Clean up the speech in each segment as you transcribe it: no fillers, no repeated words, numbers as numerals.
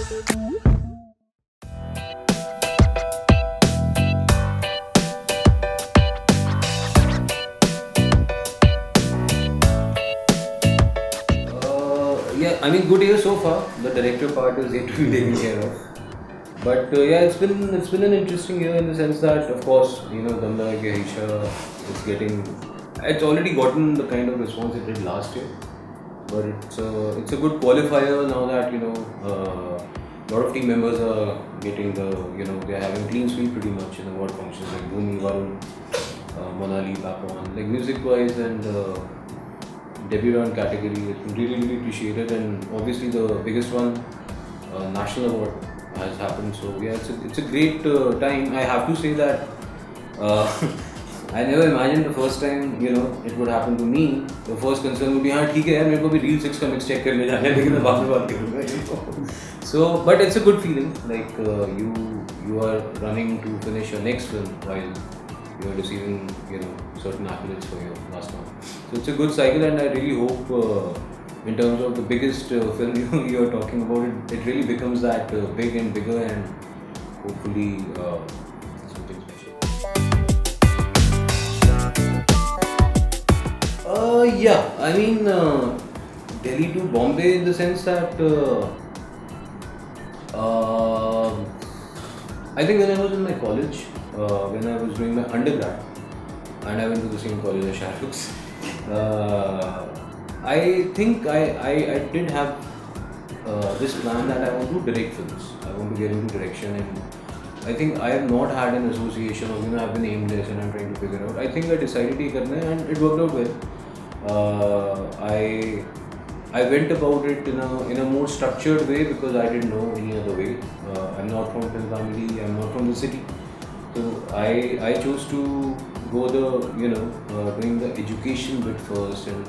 Yeah, I mean, good year so far. The director part is yet to be taken care of. But yeah, it's been an interesting year in the sense that, of course, Ganda Ke Aisha, it's already gotten the kind of response it did last year. But it's a good qualifier now that a lot of team members are getting they're having clean sweep pretty much in award functions like Bhumi, Varun, Monali, Papawan, like music wise and. Debut category. It's really, really appreciated, and obviously the biggest one, national award, has happened. So yeah, it's a great time. I have to say that I never imagined the first time it would happen to me. The first concern would be, हाँ ठीक है यार मेरे को भी Reel 6 का mix check करने जाना है लेकिन मैं बाद में बात करूँगा. So, but it's a good feeling. Like you are running to finish your next film while you are receiving certain accolades for your last one. So it's a good cycle, and I really hope in terms of the biggest film you are talking about, it really becomes that big and bigger, and hopefully something special. Yeah, I mean Delhi to Bombay in the sense that I think when I was in my college, when I was doing my undergrad, and I went to the same college as Shah Rukh's, I think I did have this plan that I want to direct films. I want to get into direction, and I think I have not had an association of I've been aimed this and I'm trying to figure out. I think I decided to karna hai, and it worked out well. I went about it in a more structured way because I didn't know any other way. I'm not from film family. I'm not from the city, so I chose to go doing the education bit first, and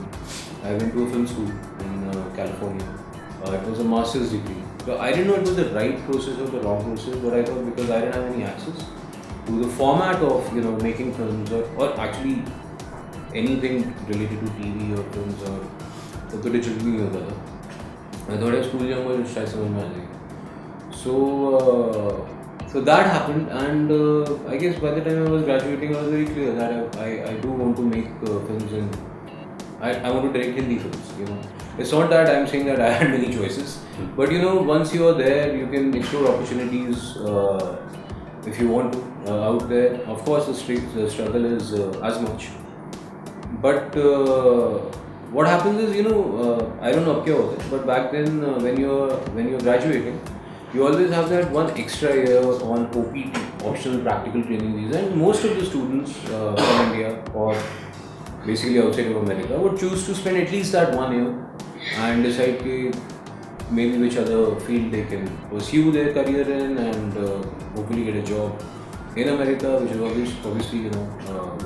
I went to a film school in California. It was a master's degree. So I didn't know it was the right process or the wrong process, but I thought because I didn't have any access to the format of making films or actually anything related to TV or films or तो digital नहीं होता था. मैं थोड़ा school जाऊँगा तो शायद समझ में आ जाएगी. So that happened, and I guess by the time I was graduating, I was very clear that I do want to make films, and I want to direct Hindi films. It's not that I'm saying that I had many choices, but once you are there, you can explore opportunities if you want to out there. Of course, the struggle is as much, but what happens is I don't know अब क्या होता है, but back then when you're graduating, you always have that one extra year on OPT, optional practical training visa, and most of the students from India or basically outside of America would choose to spend at least that 1 year and decide maybe which other field they can pursue their career in, and hopefully get a job in America, which is obviously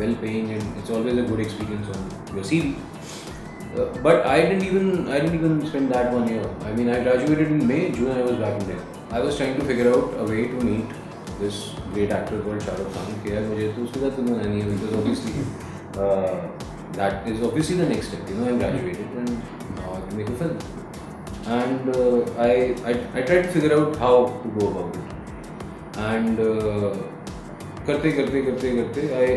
well paying, and it's always a good experience on your CV. But I didn't even spend that 1 year. I mean, I graduated in May. June I was back in Delhi. I was trying to figure out a way to meet this great actor called Shah Rukh Khan. कि यार मुझे तो उसके साथ मिलना नहीं है, because obviously that is obviously the next step. I'm graduated and now I have to make a film. And I tried to figure out how to go about it. And करते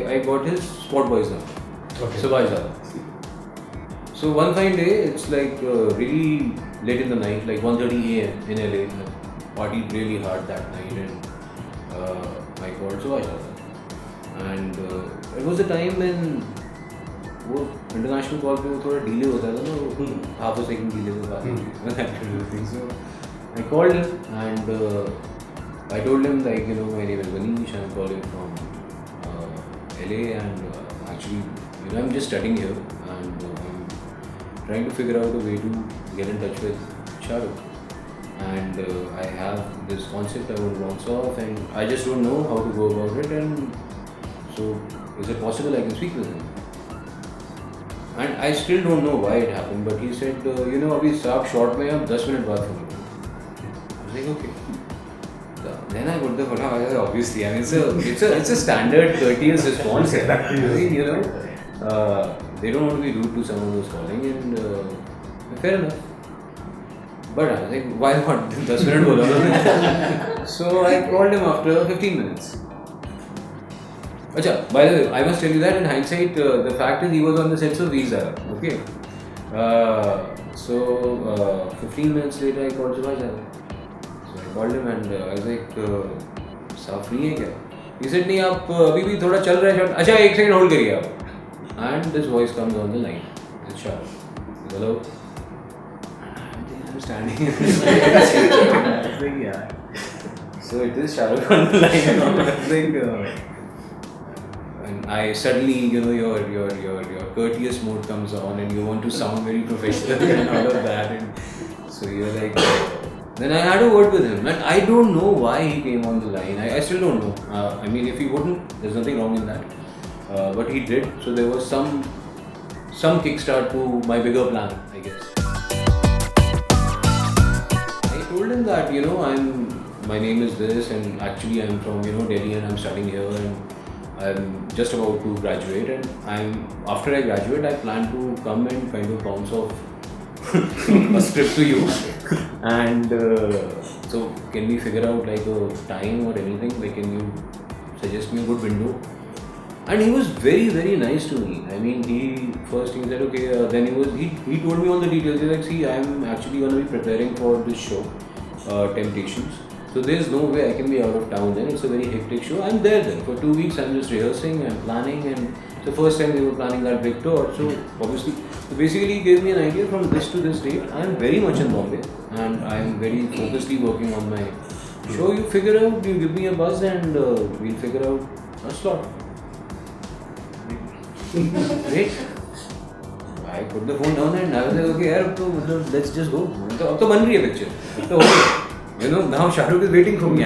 I got his Spot Boys number. Okay. Subhash Dada. So one fine day, it's like really late in the night, like 1:30 a.m. in LA. I partied really hard that night, and I called Subhash Dada. And it was a time when वो international call पे वो थोड़ा delay होता था ना, half a second delay के बाद. So I called him, and I told him my name is Manish, I'm calling from LA, and actually I'm just studying here, and trying to figure out a way to get in touch with Shah Rukh, and I have this concept I want to launch off, and I just don't know how to go about it, and so is it possible I can speak with him? And I still don't know why it happened, but he said अभी साहब short में आप 10 minute बाद phone करो. I was like okay. Then I got the phone. Obviously, I mean it's a standard courteous response. I mean, they don't want to be rude to someone who's calling, and fair enough. But I was like, why not? 10 minute bola उन्होंने. So I called him after 15 minutes. Acha, by the way, I must tell you that in hindsight, the fact is he was on the sets of Visa. Okay. 15 minutes later, I called Subhash. So I called him and I was like, "साफ free है क्या?" He said, "नहीं आप अभी भी थोड़ा चल रहा है शॉट. अच्छा एक सेकंड होल्ड करिए आप." And this voice comes on the line. It's Shah. Hello. I'm standing. So it is Shah Rukh on the line. I think. And I suddenly, your courteous mode comes on, and you want to sound very professional and all of that, and so you're like. Then I had a word with him, and I don't know why he came on the line. I still don't know. I mean, if he wouldn't, there's nothing wrong in that. But he did, so there was some kickstart to my bigger plan, I guess. I told him that my name is this, and actually I'm from Delhi, and I'm studying here, and I'm just about to graduate, and after I graduate, I plan to come and kind of bounce off a script to you, and so can we figure out like a time or anything? Like, can you suggest me a good window? And he was very, very nice to me. I mean, he said okay. Then he told me all the details. He's like, see, I'm actually going to be preparing for this show, Temptations. So there's no way I can be out of town then. It's a very hectic show. I'm there then. For 2 weeks I'm just rehearsing and planning, and it's the first time we were planning that big tour. So obviously, basically he gave me an idea from this to this date. I'm very much in Bombay and I'm very focusedly working on my show. You figure out, you give me a buzz, and we'll figure out a slot. Great. I put the phone down and I was like, okay यार, let's just go. अब तो बन रही है picture. अब तो हो गया. Now Shah Rukh is waiting for me.